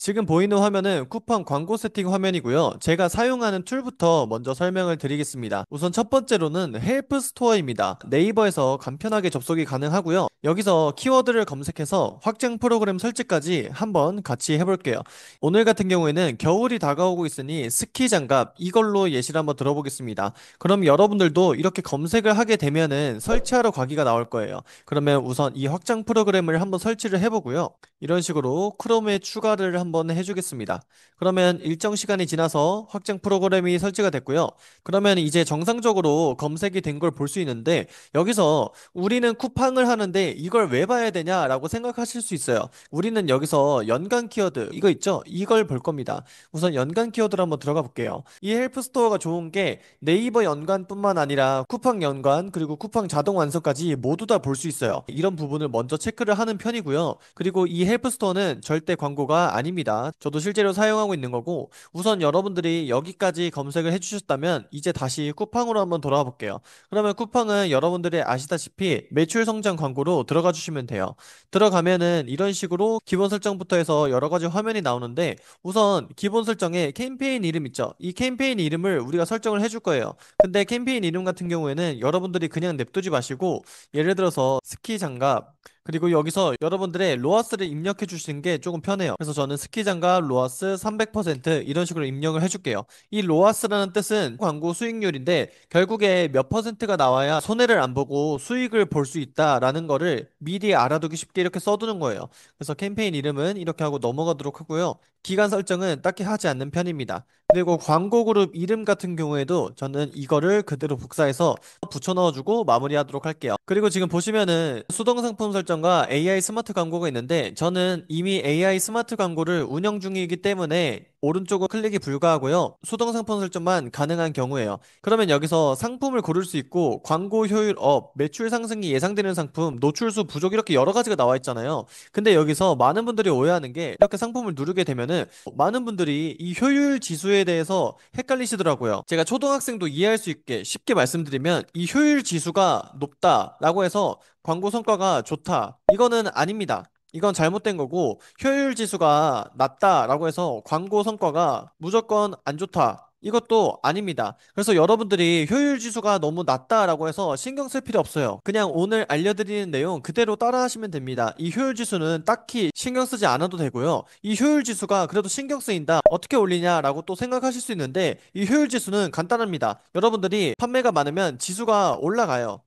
지금 보이는 화면은 쿠팡 광고 세팅 화면이고요. 제가 사용하는 툴부터 먼저 설명을 드리겠습니다. 우선 첫 번째로는 헬프 스토어입니다. 네이버에서 간편하게 접속이 가능하고요. 여기서 키워드를 검색해서 확장 프로그램 설치까지 한번 같이 해볼게요. 오늘 같은 경우에는 겨울이 다가오고 있으니 스키 장갑 이걸로 예시를 한번 들어보겠습니다. 그럼 여러분들도 이렇게 검색을 하게 되면은 설치하러 가기가 나올 거예요. 그러면 우선 이 확장 프로그램을 한번 설치를 해보고요. 이런 식으로 크롬에 추가를 한번 해주겠습니다. 그러면 일정 시간이 지나서 확장 프로그램이 설치가 됐고요. 그러면 이제 정상적으로 검색이 된 걸 볼 수 있는데 여기서 우리는 쿠팡을 하는데 이걸 왜 봐야 되냐라고 생각하실 수 있어요. 우리는 여기서 연관 키워드 이거 있죠? 이걸 볼 겁니다. 우선 연관 키워드로 한번 들어가 볼게요. 이 헬프 스토어가 좋은 게 네이버 연관뿐만 아니라 쿠팡 연관 그리고 쿠팡 자동 완성까지 모두 다 볼 수 있어요. 이런 부분을 먼저 체크를 하는 편이고요. 그리고 이 헬프 스토어는 절대 광고가 아닙니다. 저도 실제로 사용하고 있는 거고 우선 여러분들이 여기까지 검색을 해주셨다면 이제 다시 쿠팡으로 한번 돌아와 볼게요. 그러면 쿠팡은 여러분들이 아시다시피 매출 성장 광고로 들어가 주시면 돼요. 들어가면은 이런 식으로 기본 설정부터 해서 여러 가지 화면이 나오는데 우선 기본 설정에 캠페인 이름 있죠? 이 캠페인 이름을 우리가 설정을 해줄 거예요. 근데 캠페인 이름 같은 경우에는 여러분들이 그냥 냅두지 마시고 예를 들어서 스키 장갑 그리고 여기서 여러분들의 로아스를 입력해 주시는 게 조금 편해요. 그래서 저는 스키 장갑 로아스 300% 이런 식으로 입력을 해줄게요. 이 로아스라는 뜻은 광고 수익률인데 결국에 몇 퍼센트가 나와야 손해를 안 보고 수익을 볼 수 있다라는 거를 미리 알아두기 쉽게 이렇게 써두는 거예요. 그래서 캠페인 이름은 이렇게 하고 넘어가도록 하고요. 기간 설정은 딱히 하지 않는 편입니다. 그리고 광고 그룹 이름 같은 경우에도 저는 이거를 그대로 복사해서 붙여 넣어주고 마무리하도록 할게요. 그리고 지금 보시면은 수동 상품 설정과 AI 스마트 광고가 있는데 저는 이미 AI 스마트 광고를 운영 중이기 때문에 오른쪽은 클릭이 불가하고요. 수동 상품 설정만 가능한 경우에요. 그러면 여기서 상품을 고를 수 있고 광고 효율 업, 매출 상승이 예상되는 상품, 노출수 부족 이렇게 여러 가지가 나와 있잖아요. 근데 여기서 많은 분들이 오해하는 게 이렇게 상품을 누르게 되면은 많은 분들이 이 효율 지수에 대해서 헷갈리시더라고요. 제가 초등학생도 이해할 수 있게 쉽게 말씀드리면 이 효율 지수가 높다라고 해서 광고 성과가 좋다. 이거는 아닙니다. 이건 잘못된 거고 효율 지수가 낮다라고 해서 광고 성과가 무조건 안 좋다. 이것도 아닙니다. 그래서 여러분들이 효율 지수가 너무 낮다라고 해서 신경 쓸 필요 없어요. 그냥 오늘 알려드리는 내용 그대로 따라 하시면 됩니다. 이 효율 지수는 딱히 신경 쓰지 않아도 되고요. 이 효율 지수가 그래도 신경 쓰인다. 어떻게 올리냐라고 또 생각하실 수 있는데 이 효율 지수는 간단합니다. 여러분들이 판매가 많으면 지수가 올라가요.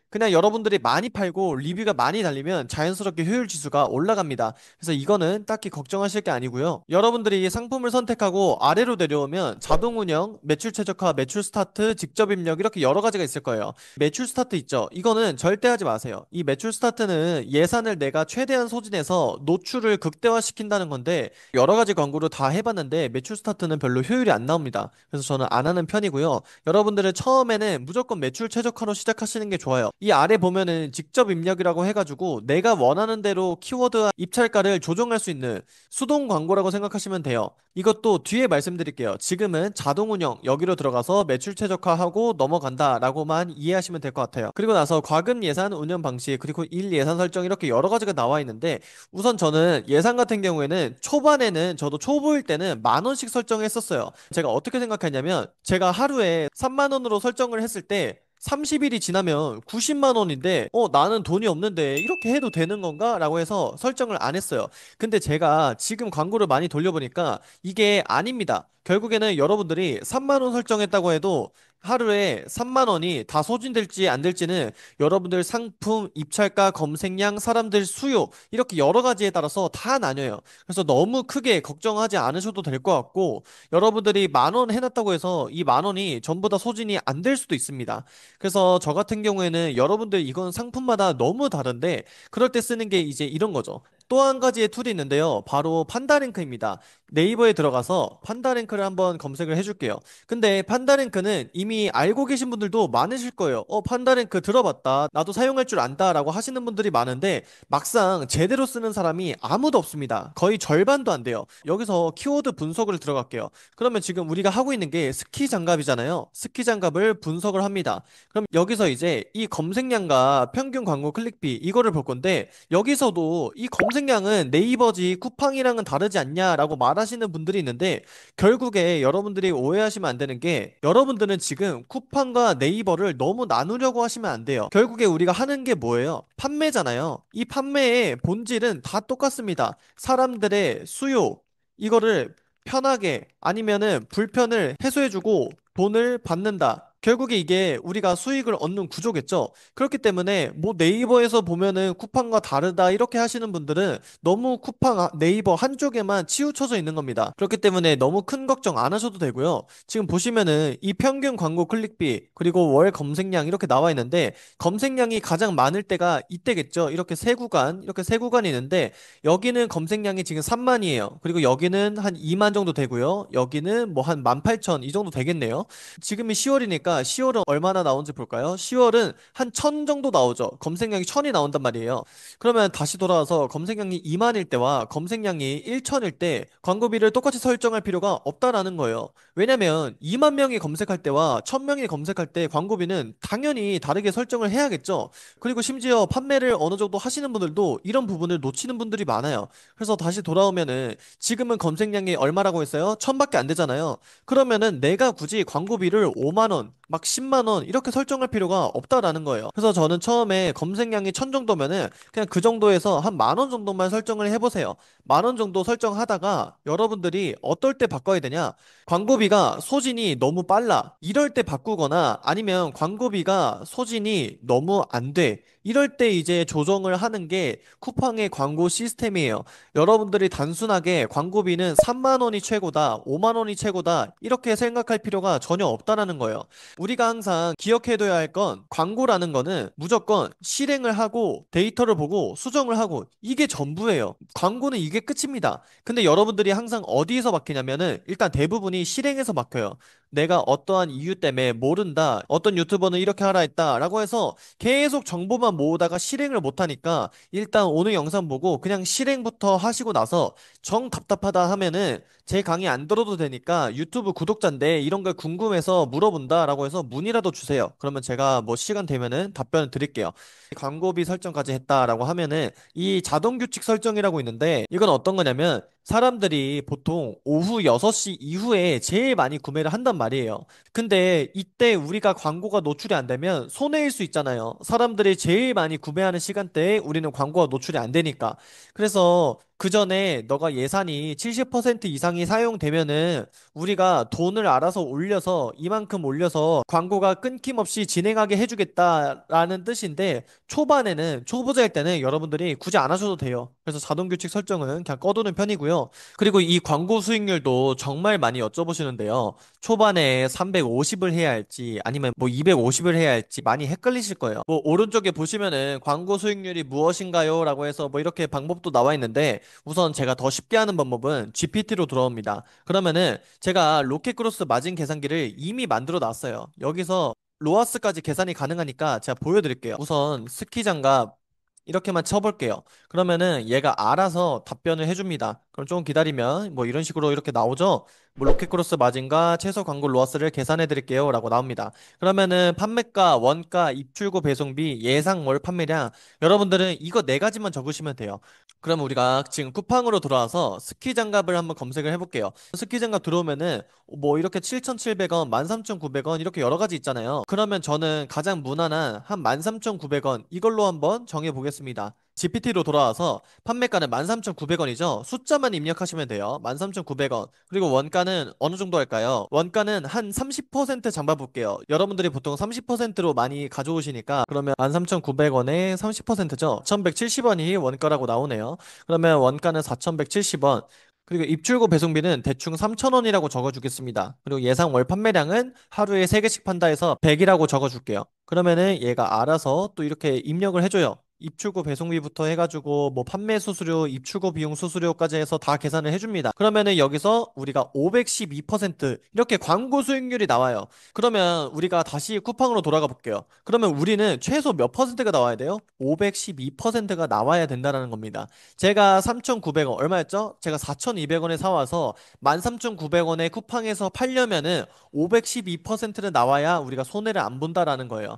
그냥 여러분들이 많이 팔고 리뷰가 많이 달리면 자연스럽게 효율 지수가 올라갑니다. 그래서 이거는 딱히 걱정하실 게 아니고요. 여러분들이 상품을 선택하고 아래로 내려오면 자동 운영, 매출 최적화, 매출 스타트, 직접 입력 이렇게 여러 가지가 있을 거예요. 매출 스타트 있죠? 이거는 절대 하지 마세요. 이 매출 스타트는 예산을 내가 최대한 소진해서 노출을 극대화시킨다는 건데 여러 가지 광고를 다 해봤는데 매출 스타트는 별로 효율이 안 나옵니다. 그래서 저는 안 하는 편이고요. 여러분들은 처음에는 무조건 매출 최적화로 시작하시는 게 좋아요. 이 아래 보면은 직접 입력이라고 해가지고 내가 원하는 대로 키워드와 입찰가를 조정할 수 있는 수동 광고라고 생각하시면 돼요. 이것도 뒤에 말씀드릴게요. 지금은 자동 운영 여기로 들어가서 매출 최적화하고 넘어간다 라고만 이해하시면 될 것 같아요. 그리고 나서 과금 예산 운영 방식 그리고 일 예산 설정 이렇게 여러 가지가 나와 있는데 우선 저는 예산 같은 경우에는 초반에는 저도 초보일 때는 10,000원씩 설정했었어요. 제가 어떻게 생각했냐면 제가 하루에 3만 원으로 설정을 했을 때 30일이 지나면 90만 원인데, 나는 돈이 없는데 이렇게 해도 되는 건가? 라고 해서 설정을 안 했어요. 근데 제가 지금 광고를 많이 돌려보니까 이게 아닙니다. 결국에는 여러분들이 3만 원 설정했다고 해도 하루에 3만 원이 다 소진될지 안 될지는 여러분들 상품, 입찰가, 검색량, 사람들 수요 이렇게 여러 가지에 따라서 다 나뉘어요. 그래서 너무 크게 걱정하지 않으셔도 될 것 같고 여러분들이 10,000원 해놨다고 해서 이 10,000원이 전부 다 소진이 안 될 수도 있습니다. 그래서 저 같은 경우에는 여러분들 이건 상품마다 너무 다른데 그럴 때 쓰는 게 이제 이런 거죠. 또 한 가지의 툴이 있는데요. 바로 판다랭크입니다. 네이버에 들어가서 판다랭크를 한번 검색을 해줄게요. 근데 판다랭크는 이미 알고 계신 분들도 많으실 거예요. 판다랭크 들어봤다. 나도 사용할 줄 안다라고 하시는 분들이 많은데 막상 제대로 쓰는 사람이 아무도 없습니다. 거의 절반도 안 돼요. 여기서 키워드 분석을 들어갈게요. 그러면 지금 우리가 하고 있는 게 스키 장갑이잖아요. 스키 장갑을 분석을 합니다. 그럼 여기서 이제 이 검색량과 평균 광고 클릭비 이거를 볼 건데 여기서도 이 검색 검색량은 네이버지 쿠팡이랑은 다르지 않냐라고 말하시는 분들이 있는데 결국에 여러분들이 오해하시면 안 되는 게 여러분들은 지금 쿠팡과 네이버를 너무 나누려고 하시면 안 돼요. 결국에 우리가 하는 게 뭐예요? 판매잖아요. 이 판매의 본질은 다 똑같습니다. 사람들의 수요, 이거를 편하게 아니면은 불편을 해소해주고 돈을 받는다. 결국에 이게 우리가 수익을 얻는 구조겠죠. 그렇기 때문에 뭐 네이버에서 보면은 쿠팡과 다르다 이렇게 하시는 분들은 너무 쿠팡, 네이버 한쪽에만 치우쳐져 있는 겁니다. 그렇기 때문에 너무 큰 걱정 안 하셔도 되고요. 지금 보시면은 이 평균 광고 클릭비 그리고 월 검색량 이렇게 나와 있는데 검색량이 가장 많을 때가 이때겠죠. 이렇게 세 구간이 있는데 여기는 검색량이 지금 3만이에요. 그리고 여기는 한 2만 정도 되고요. 여기는 뭐 한 18,000 이 정도 되겠네요. 지금이 10월이니까 10월은 얼마나 나온지 볼까요? 10월은 한 1000 정도 나오죠. 검색량이 1000이 나온단 말이에요. 그러면 다시 돌아와서 검색량이 2만일 때와 검색량이 1000일 때 광고비를 똑같이 설정할 필요가 없다라는 거예요. 왜냐면 2만 명이 검색할 때와 1000명이 검색할 때 광고비는 당연히 다르게 설정을 해야겠죠. 그리고 심지어 판매를 어느 정도 하시는 분들도 이런 부분을 놓치는 분들이 많아요. 그래서 다시 돌아오면은 지금은 검색량이 얼마라고 했어요? 1000밖에 안 되잖아요. 그러면은 내가 굳이 광고비를 5만 원, 막 10만 원 이렇게 설정할 필요가 없다라는 거예요. 그래서 저는 처음에 검색량이 1000 정도면은 그냥 그 정도에서 한 만 원 정도만 설정을 해보세요. 만 원 정도 설정하다가 여러분들이 어떨 때 바꿔야 되냐? 광고비가 소진이 너무 빨라. 이럴 때 바꾸거나 아니면 광고비가 소진이 너무 안 돼. 이럴 때 이제 조정을 하는 게 쿠팡의 광고 시스템이에요. 여러분들이 단순하게 광고비는 3만 원이 최고다, 5만 원이 최고다, 이렇게 생각할 필요가 전혀 없다라는 거예요. 우리가 항상 기억해둬야 할 건 광고라는 거는 무조건 실행을 하고 데이터를 보고 수정을 하고 이게 전부예요. 광고는 이게 끝입니다. 근데 여러분들이 항상 어디에서 막히냐면은 일단 대부분이 실행에서 막혀요. 내가 어떠한 이유 때문에 모른다. 어떤 유튜버는 이렇게 하라 했다라고 해서 계속 정보만 모으다가 실행을 못하니까 일단 오늘 영상 보고 그냥 실행부터 하시고 나서 정 답답하다 하면은 제 강의 안 들어도 되니까 유튜브 구독자인데 이런 걸 궁금해서 물어본다라고 해서 문의라도 주세요. 그러면 제가 뭐 시간 되면은 답변을 드릴게요. 광고비 설정까지 했다라고 하면은 이 자동 규칙 설정이라고 있는데 이건 어떤 거냐면 사람들이 보통 오후 6시 이후에 제일 많이 구매를 한단 말이에요. 근데 이때 우리가 광고가 노출이 안 되면 손해일 수 있잖아요. 사람들이 제일 많이 구매하는 시간대에 우리는 광고가 노출이 안 되니까. 그래서 그 전에 너가 예산이 70% 이상이 사용되면은 우리가 돈을 알아서 올려서 이만큼 올려서 광고가 끊김없이 진행하게 해주겠다라는 뜻인데 초반에는 초보자일 때는 여러분들이 굳이 안 하셔도 돼요. 그래서 자동 규칙 설정은 그냥 꺼두는 편이고요. 그리고 이 광고 수익률도 정말 많이 여쭤보시는데요. 초반에 350을 해야 할지 아니면 뭐 250을 해야 할지 많이 헷갈리실 거예요. 뭐 오른쪽에 보시면은 광고 수익률이 무엇인가요? 라고 해서 뭐 이렇게 방법도 나와 있는데 우선 제가 더 쉽게 하는 방법은 GPT로 들어옵니다. 그러면은 제가 로켓크로스 마진 계산기를 이미 만들어 놨어요. 여기서 로아스까지 계산이 가능하니까 제가 보여드릴게요. 우선 스키 장갑 이렇게만 쳐볼게요. 그러면은 얘가 알아서 답변을 해줍니다. 그럼 조금 기다리면 뭐 이런 식으로 이렇게 나오죠? 뭐 로켓크로스 마진과 최소 광고 로아스를 계산해 드릴게요 라고 나옵니다. 그러면은 판매가, 원가, 입출고 배송비, 예상 월 판매량 여러분들은 이거 네 가지만 적으시면 돼요. 그럼 우리가 지금 쿠팡으로 돌아와서 스키 장갑을 한번 검색을 해볼게요. 스키 장갑 들어오면은 뭐 이렇게 7,700원, 13,900원 이렇게 여러 가지 있잖아요. 그러면 저는 가장 무난한 한 13,900원 이걸로 한번 정해 보겠습니다. GPT로 돌아와서 판매가는 13,900원이죠. 숫자만 입력하시면 돼요. 13,900원. 그리고 원가는 어느 정도 할까요? 원가는 한 30% 잡아볼게요. 여러분들이 보통 30%로 많이 가져오시니까 그러면 13,900원에 30%죠. 4,170원이 원가라고 나오네요. 그러면 원가는 4,170원. 그리고 입출고 배송비는 대충 3,000원이라고 적어주겠습니다. 그리고 예상 월 판매량은 하루에 3개씩 판다 해서 100이라고 적어줄게요. 그러면은 얘가 알아서 또 이렇게 입력을 해줘요. 입출고 배송비부터 해가지고 뭐 판매 수수료, 입출고 비용 수수료까지 해서 다 계산을 해줍니다. 그러면은 여기서 우리가 512% 이렇게 광고 수익률이 나와요. 그러면 우리가 다시 쿠팡으로 돌아가 볼게요. 그러면 우리는 최소 몇 퍼센트가 나와야 돼요? 512%가 나와야 된다는 겁니다. 제가 3,900원 얼마였죠? 제가 4,200원에 사와서 13,900원에 쿠팡에서 팔려면은 512%는 나와야 우리가 손해를 안 본다라는 거예요.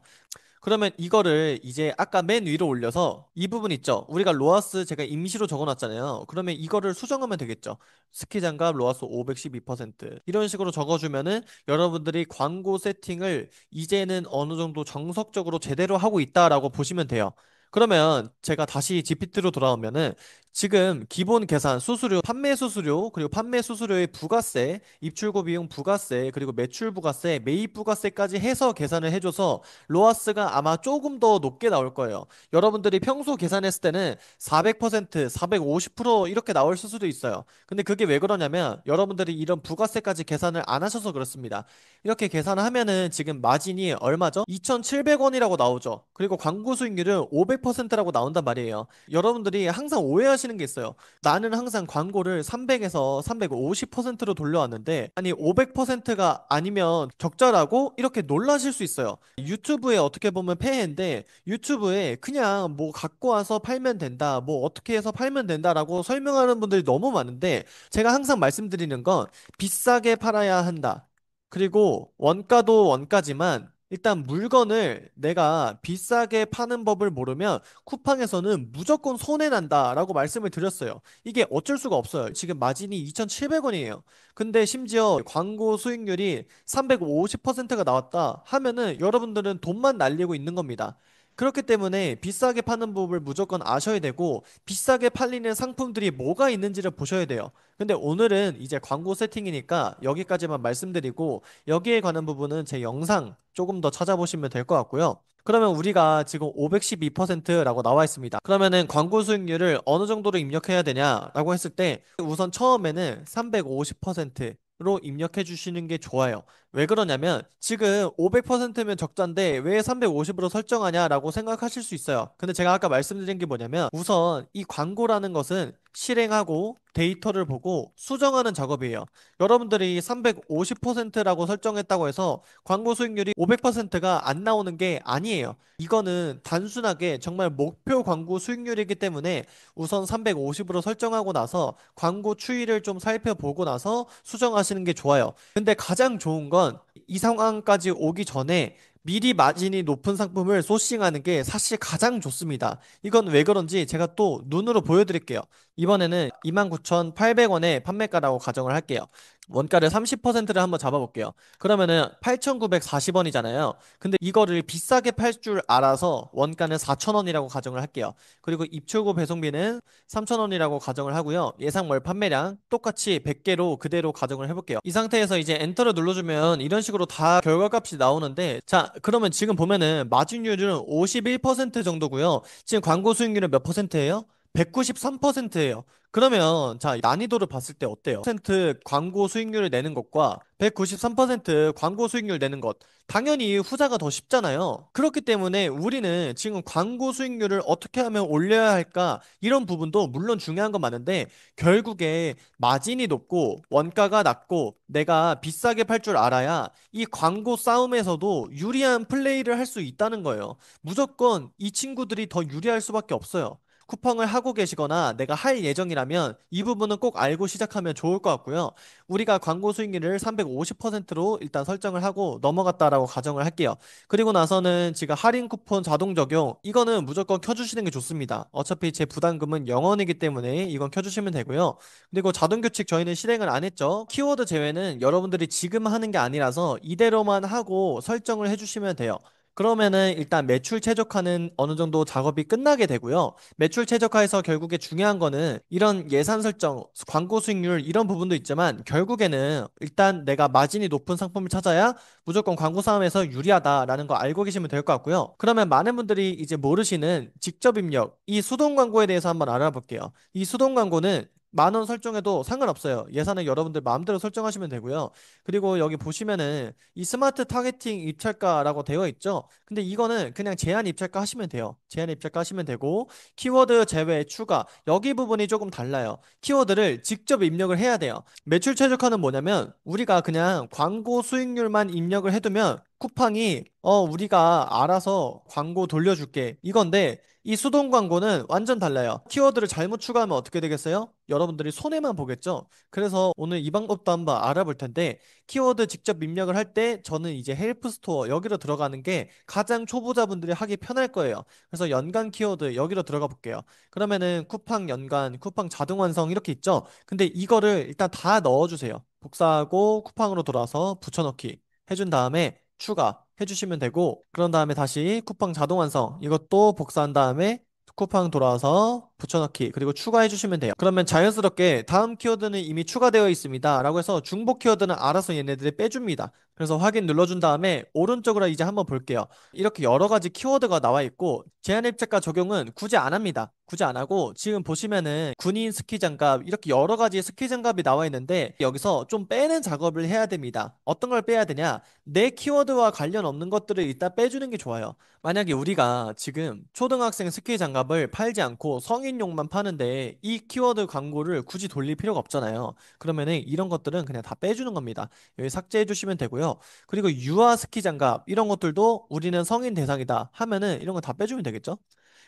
그러면 이거를 이제 아까 맨 위로 올려서 이 부분 있죠? 우리가 로아스 제가 임시로 적어놨잖아요. 그러면 이거를 수정하면 되겠죠. 스키 장갑 로아스 512% 이런 식으로 적어주면은 여러분들이 광고 세팅을 이제는 어느 정도 정석적으로 제대로 하고 있다라고 보시면 돼요. 그러면 제가 다시 GPT로 돌아오면은 지금 기본 계산 수수료, 판매 수수료, 그리고 판매 수수료의 부가세, 입출고 비용 부가세, 그리고 매출 부가세, 매입 부가세까지 해서 계산을 해줘서 로아스가 아마 조금 더 높게 나올 거예요. 여러분들이 평소 계산했을 때는 400%, 450% 이렇게 나올 수도 있어요. 근데 그게 왜 그러냐면 여러분들이 이런 부가세까지 계산을 안 하셔서 그렇습니다. 이렇게 계산을 하면은 지금 마진이 얼마죠? 2,700원이라고 나오죠. 그리고 광고 수익률은 500%라고 나온단 말이에요. 여러분들이 항상 오해하시는 게 있어요. 나는 항상 광고를 300에서 350%로 돌려왔는데 아니 500%가 아니면 적자라고 이렇게 놀라실 수 있어요. 유튜브에 어떻게 보면 폐해인데 유튜브에 그냥 뭐 갖고 와서 팔면 된다, 뭐 어떻게 해서 팔면 된다라고 설명하는 분들이 너무 많은데 제가 항상 말씀드리는 건 비싸게 팔아야 한다. 그리고 원가도 원가지만 일단 물건을 내가 비싸게 파는 법을 모르면 쿠팡에서는 무조건 손해 난다라고 말씀을 드렸어요. 이게 어쩔 수가 없어요. 지금 마진이 2,700원이에요. 근데 심지어 광고 수익률이 350%가 나왔다 하면은 여러분들은 돈만 날리고 있는 겁니다. 그렇기 때문에 비싸게 파는 법을 무조건 아셔야 되고 비싸게 팔리는 상품들이 뭐가 있는지를 보셔야 돼요. 근데 오늘은 이제 광고 세팅이니까 여기까지만 말씀드리고 여기에 관한 부분은 제 영상 조금 더 찾아보시면 될 것 같고요. 그러면 우리가 지금 512%라고 나와 있습니다. 그러면은 광고 수익률을 어느 정도로 입력해야 되냐라고 했을 때 우선 처음에는 350%로 입력해 주시는 게 좋아요. 왜 그러냐면 지금 500%면 적자인데 왜 350으로 설정하냐라고 생각하실 수 있어요. 근데 제가 아까 말씀드린 게 뭐냐면 우선 이 광고라는 것은 실행하고 데이터를 보고 수정하는 작업이에요. 여러분들이 350%라고 설정했다고 해서 광고 수익률이 500%가 안 나오는 게 아니에요. 이거는 단순하게 정말 목표 광고 수익률이기 때문에 우선 350으로 설정하고 나서 광고 추이를 좀 살펴보고 나서 수정하시는 게 좋아요. 근데 가장 좋은 건 이 상황까지 오기 전에 미리 마진이 높은 상품을 소싱하는 게 사실 가장 좋습니다. 이건 왜 그런지 제가 또 눈으로 보여드릴게요. 이번에는 29,800원의 판매가라고 가정을 할게요. 원가를 30%를 한번 잡아볼게요. 그러면은 8,940원이잖아요. 근데 이거를 비싸게 팔 줄 알아서 원가는 4,000원이라고 가정을 할게요. 그리고 입출고 배송비는 3,000원이라고 가정을 하고요. 예상월 판매량 똑같이 100개로 그대로 가정을 해볼게요. 이 상태에서 이제 엔터를 눌러주면 이런 식으로 다 결과값이 나오는데 자, 그러면 지금 보면은 마진율은 51% 정도고요. 지금 광고 수익률은 몇 퍼센트예요? 193%예요. 그러면 자 난이도를 봤을 때 어때요? 100% 광고 수익률을 내는 것과 193% 광고 수익률 내는 것 당연히 후자가 더 쉽잖아요. 그렇기 때문에 우리는 지금 광고 수익률을 어떻게 하면 올려야 할까 이런 부분도 물론 중요한 건 맞는데 결국에 마진이 높고 원가가 낮고 내가 비싸게 팔 줄 알아야 이 광고 싸움에서도 유리한 플레이를 할 수 있다는 거예요. 무조건 이 친구들이 더 유리할 수밖에 없어요. 쿠팡을 하고 계시거나 내가 할 예정이라면 이 부분은 꼭 알고 시작하면 좋을 것 같고요. 우리가 광고 수익률을 350%로 일단 설정을 하고 넘어갔다라고 가정을 할게요. 그리고 나서는 지금 할인 쿠폰 자동 적용 이거는 무조건 켜주시는 게 좋습니다. 어차피 제 부담금은 0원이기 때문에 이건 켜주시면 되고요. 그리고 자동 규칙 저희는 실행을 안 했죠. 키워드 제외는 여러분들이 지금 하는 게 아니라서 이대로만 하고 설정을 해주시면 돼요. 그러면은 일단 매출 최적화는 어느 정도 작업이 끝나게 되고요. 매출 최적화에서 결국에 중요한 거는 이런 예산 설정, 광고 수익률 이런 부분도 있지만 결국에는 일단 내가 마진이 높은 상품을 찾아야 무조건 광고 싸움에서 유리하다라는 거 알고 계시면 될 것 같고요. 그러면 많은 분들이 이제 모르시는 직접 입력, 이 수동 광고에 대해서 한번 알아볼게요. 이 수동 광고는 10,000원 설정해도 상관없어요. 예산은 여러분들 마음대로 설정하시면 되고요. 그리고 여기 보시면은 이 스마트 타겟팅 입찰가라고 되어 있죠. 근데 이거는 그냥 제한 입찰가 하시면 돼요. 제한 입찰가 하시면 되고 키워드 제외 추가 여기 부분이 조금 달라요. 키워드를 직접 입력을 해야 돼요. 매출 최적화는 뭐냐면 우리가 그냥 광고 수익률만 입력을 해두면 쿠팡이 우리가 알아서 광고 돌려줄게 이건데 이 수동 광고는 완전 달라요. 키워드를 잘못 추가하면 어떻게 되겠어요? 여러분들이 손해만 보겠죠? 그래서 오늘 이 방법도 한번 알아볼 텐데 키워드 직접 입력을 할 때 저는 이제 헬프 스토어 여기로 들어가는 게 가장 초보자분들이 하기 편할 거예요. 그래서 연간 키워드 여기로 들어가 볼게요. 그러면은 쿠팡 연간, 쿠팡 자동 완성 이렇게 있죠? 근데 이거를 일단 다 넣어주세요. 복사하고 쿠팡으로 돌아서 붙여넣기 해준 다음에 추가 해주시면 되고 그런 다음에 다시 쿠팡 자동 완성 이것도 복사한 다음에 쿠팡 돌아와서 붙여넣기 그리고 추가해 주시면 돼요. 그러면 자연스럽게 다음 키워드는 이미 추가되어 있습니다 라고 해서 중복 키워드는 알아서 얘네들이 빼줍니다. 그래서 확인 눌러준 다음에 오른쪽으로 이제 한번 볼게요. 이렇게 여러 가지 키워드가 나와 있고 제한 입찰가 적용은 굳이 안 합니다. 굳이 안 하고 지금 보시면은 군인 스키 장갑 이렇게 여러 가지 스키 장갑이 나와 있는데 여기서 좀 빼는 작업을 해야 됩니다. 어떤 걸 빼야 되냐? 내 키워드와 관련 없는 것들을 일단 빼주는 게 좋아요. 만약에 우리가 지금 초등학생 스키 장갑을 팔지 않고 성인용만 파는데 이 키워드 광고를 굳이 돌릴 필요가 없잖아요. 그러면은 이런 것들은 그냥 다 빼주는 겁니다. 여기 삭제해 주시면 되고요. 그리고 유아 스키 장갑 이런 것들도 우리는 성인 대상이다 하면은 이런 거 다 빼주면 되겠죠?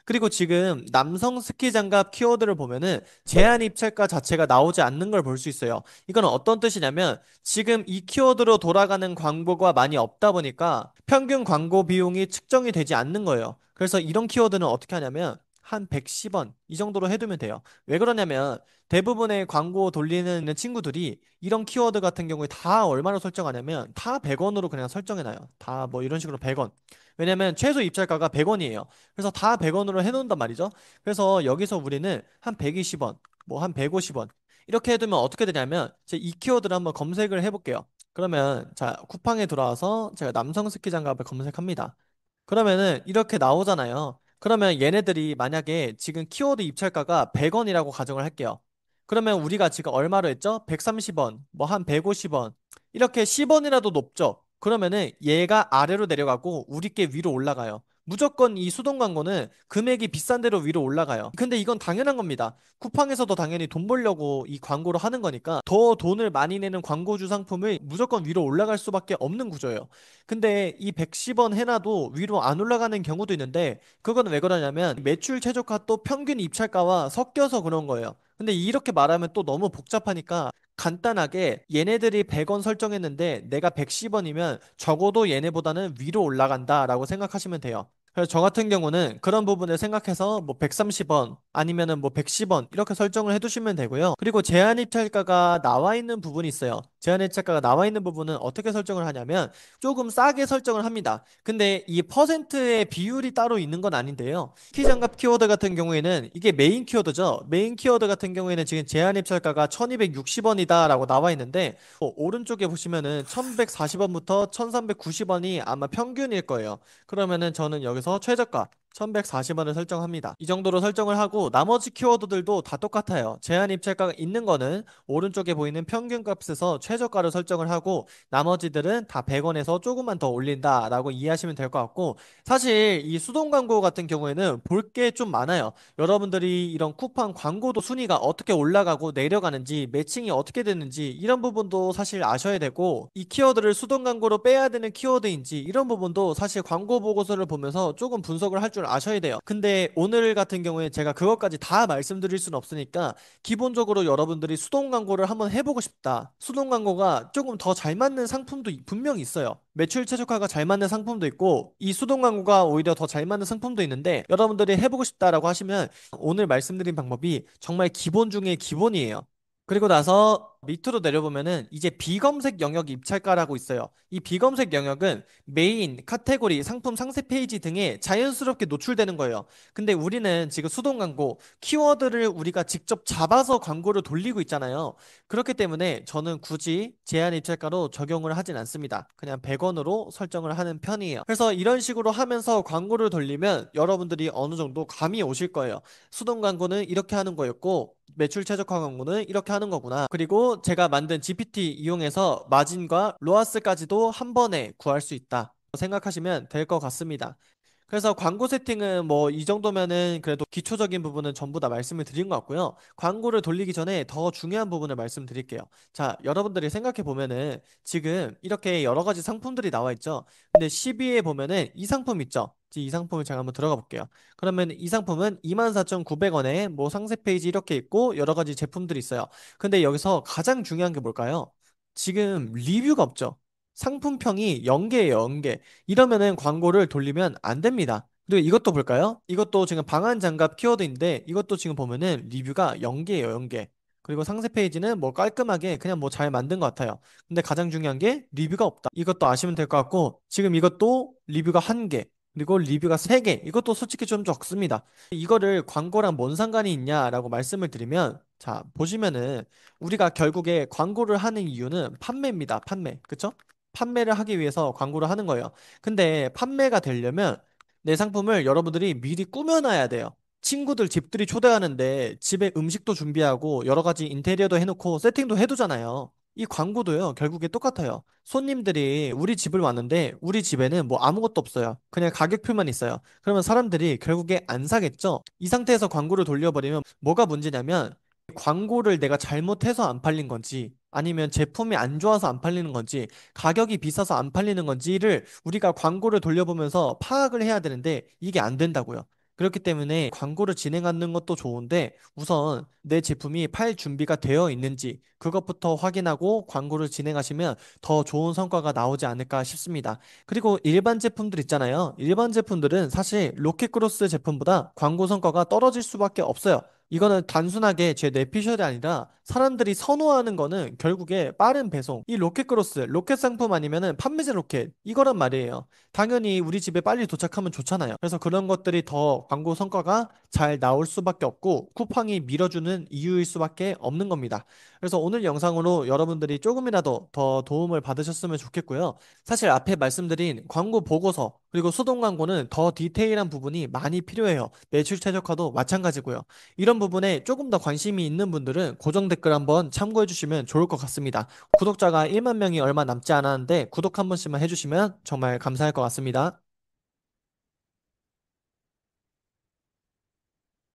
그리고 지금 남성 스키 장갑 키워드를 보면은 제한 입찰가 자체가 나오지 않는 걸 볼 수 있어요. 이건 어떤 뜻이냐면 지금 이 키워드로 돌아가는 광고가 많이 없다 보니까 평균 광고 비용이 측정이 되지 않는 거예요. 그래서 이런 키워드는 어떻게 하냐면 한 110원 이 정도로 해두면 돼요. 왜 그러냐면 대부분의 광고 돌리는 친구들이 이런 키워드 같은 경우에 다 얼마로 설정하냐면 다 100원으로 그냥 설정해놔요. 다 뭐 이런 식으로 100원. 왜냐면 최소 입찰가가 100원이에요. 그래서 다 100원으로 해놓는단 말이죠. 그래서 여기서 우리는 한 120원, 뭐 한 150원 이렇게 해두면 어떻게 되냐면 제 이 키워드를 한번 검색을 해볼게요. 그러면 자 쿠팡에 들어와서 제가 남성 스키 장갑을 검색합니다. 그러면은 이렇게 나오잖아요. 그러면 얘네들이 만약에 지금 키워드 입찰가가 100원이라고 가정을 할게요. 그러면 우리가 지금 얼마로 했죠? 130원, 뭐 한 150원. 이렇게 10원이라도 높죠? 그러면은 얘가 아래로 내려가고 우리 게 위로 올라가요. 무조건 이 수동 광고는 금액이 비싼 대로 위로 올라가요. 근데 이건 당연한 겁니다. 쿠팡에서도 당연히 돈 벌려고 이 광고를 하는 거니까 더 돈을 많이 내는 광고주 상품을 무조건 위로 올라갈 수밖에 없는 구조예요. 근데 이 110원 해놔도 위로 안 올라가는 경우도 있는데 그거는 왜 그러냐면 매출 최저가 또 평균 입찰가와 섞여서 그런 거예요. 근데 이렇게 말하면 또 너무 복잡하니까 간단하게 얘네들이 100원 설정했는데 내가 110원이면 적어도 얘네보다는 위로 올라간다라고 생각하시면 돼요. 그래서 저 같은 경우는 그런 부분을 생각해서 뭐 130원 아니면은 뭐 110원 이렇게 설정을 해두시면 되고요. 그리고 제한 입찰가가 나와 있는 부분이 있어요. 제한 입찰가가 나와 있는 부분은 어떻게 설정을 하냐면 조금 싸게 설정을 합니다. 근데 이 퍼센트의 비율이 따로 있는 건 아닌데요. 키장갑 키워드 같은 경우에는 이게 메인 키워드죠. 메인 키워드 같은 경우에는 지금 제한 입찰가가 1260원이다 라고 나와 있는데 오른쪽에 보시면은 1140원부터 1390원이 아마 평균일 거예요. 그러면은 저는 여기서 최저가 1140원을 설정합니다. 이 정도로 설정을 하고 나머지 키워드들도 다 똑같아요. 제한 입찰가가 있는 거는 오른쪽에 보이는 평균값에서 최저가를 설정을 하고 나머지들은 다 100원에서 조금만 더 올린다라고 이해하시면 될 것 같고 사실 이 수동 광고 같은 경우에는 볼 게 좀 많아요. 여러분들이 이런 쿠팡 광고도 순위가 어떻게 올라가고 내려가는지 매칭이 어떻게 되는지 이런 부분도 사실 아셔야 되고 이 키워드를 수동 광고로 빼야 되는 키워드인지 이런 부분도 사실 광고 보고서를 보면서 조금 분석을 할 줄 아셔야 돼요. 근데 오늘 같은 경우에 제가 그것까지 다 말씀드릴 수는 없으니까 기본적으로 여러분들이 수동 광고를 한번 해보고 싶다. 수동 광고가 조금 더 잘 맞는 상품도 분명히 있어요. 매출 최적화가 잘 맞는 상품도 있고 이 수동 광고가 오히려 더 잘 맞는 상품도 있는데 여러분들이 해보고 싶다라고 하시면 오늘 말씀드린 방법이 정말 기본 중에 기본이에요. 그리고 나서 밑으로 내려보면은 이제 비검색 영역 입찰가라고 있어요. 이 비검색 영역은 메인, 카테고리, 상품 상세 페이지 등에 자연스럽게 노출되는 거예요. 근데 우리는 지금 수동 광고, 키워드를 우리가 직접 잡아서 광고를 돌리고 있잖아요. 그렇기 때문에 저는 굳이 제한 입찰가로 적용을 하진 않습니다. 그냥 100원으로 설정을 하는 편이에요. 그래서 이런 식으로 하면서 광고를 돌리면 여러분들이 어느 정도 감이 오실 거예요. 수동 광고는 이렇게 하는 거였고 매출 최적화 광고는 이렇게 하는 거구나. 그리고 제가 만든 GPT 이용해서 마진과 로아스까지도 한 번에 구할 수 있다. 생각하시면 될 것 같습니다. 그래서 광고 세팅은 뭐 이 정도면은 그래도 기초적인 부분은 전부 다 말씀을 드린 것 같고요. 광고를 돌리기 전에 더 중요한 부분을 말씀드릴게요. 자, 여러분들이 생각해 보면은 지금 이렇게 여러 가지 상품들이 나와 있죠. 근데 10위에 보면은 이 상품 있죠. 이 상품을 제가 한번 들어가 볼게요. 그러면 이 상품은 24,900원에 뭐 상세 페이지 이렇게 있고 여러 가지 제품들이 있어요. 근데 여기서 가장 중요한 게 뭘까요? 지금 리뷰가 없죠. 상품평이 0개예요, 0개. 이러면은 광고를 돌리면 안 됩니다. 그리고 이것도 볼까요? 이것도 지금 방한 장갑 키워드인데 이것도 지금 보면은 리뷰가 0개예요, 0개. 그리고 상세 페이지는 뭐 깔끔하게 그냥 뭐 잘 만든 것 같아요. 근데 가장 중요한 게 리뷰가 없다. 이것도 아시면 될 것 같고 지금 이것도 리뷰가 1개. 그리고 리뷰가 3개. 이것도 솔직히 좀 적습니다. 이거를 광고랑 뭔 상관이 있냐라고 말씀을 드리면 자, 보시면은 우리가 결국에 광고를 하는 이유는 판매입니다. 판매. 그쵸? 판매를 하기 위해서 광고를 하는 거예요. 근데 판매가 되려면 내 상품을 여러분들이 미리 꾸며놔야 돼요. 친구들 집들이 초대하는데 집에 음식도 준비하고 여러 가지 인테리어도 해놓고 세팅도 해두잖아요. 이 광고도요, 결국에 똑같아요. 손님들이 우리 집을 왔는데 우리 집에는 뭐 아무것도 없어요. 그냥 가격표만 있어요. 그러면 사람들이 결국에 안 사겠죠? 이 상태에서 광고를 돌려버리면 뭐가 문제냐면 광고를 내가 잘못해서 안 팔린 건지 아니면 제품이 안 좋아서 안 팔리는 건지 가격이 비싸서 안 팔리는 건지를 우리가 광고를 돌려보면서 파악을 해야 되는데 이게 안 된다고요. 그렇기 때문에 광고를 진행하는 것도 좋은데 우선 내 제품이 팔 준비가 되어 있는지 그것부터 확인하고 광고를 진행하시면 더 좋은 성과가 나오지 않을까 싶습니다. 그리고 일반 제품들 있잖아요. 일반 제품들은 사실 로켓크로스 제품보다 광고 성과가 떨어질 수밖에 없어요. 이거는 단순하게 제 뇌피셜이 아니라 사람들이 선호하는 거는 결국에 빠른 배송. 이 로켓크로스, 로켓 상품 아니면은 판매제 로켓. 이거란 말이에요. 당연히 우리 집에 빨리 도착하면 좋잖아요. 그래서 그런 것들이 더 광고 성과가 잘 나올 수밖에 없고 쿠팡이 밀어주는 이유일 수밖에 없는 겁니다. 그래서 오늘 영상으로 여러분들이 조금이라도 더 도움을 받으셨으면 좋겠고요. 사실 앞에 말씀드린 광고 보고서 그리고 수동 광고는 더 디테일한 부분이 많이 필요해요. 매출 최적화도 마찬가지고요. 이런 부분에 조금 더 관심이 있는 분들은 고정 댓글 한번 참고해 주시면 좋을 것 같습니다. 구독자가 1만 명이 얼마 남지 않았는데 구독 한 번씩만 해주시면 정말 감사할 것 같습니다.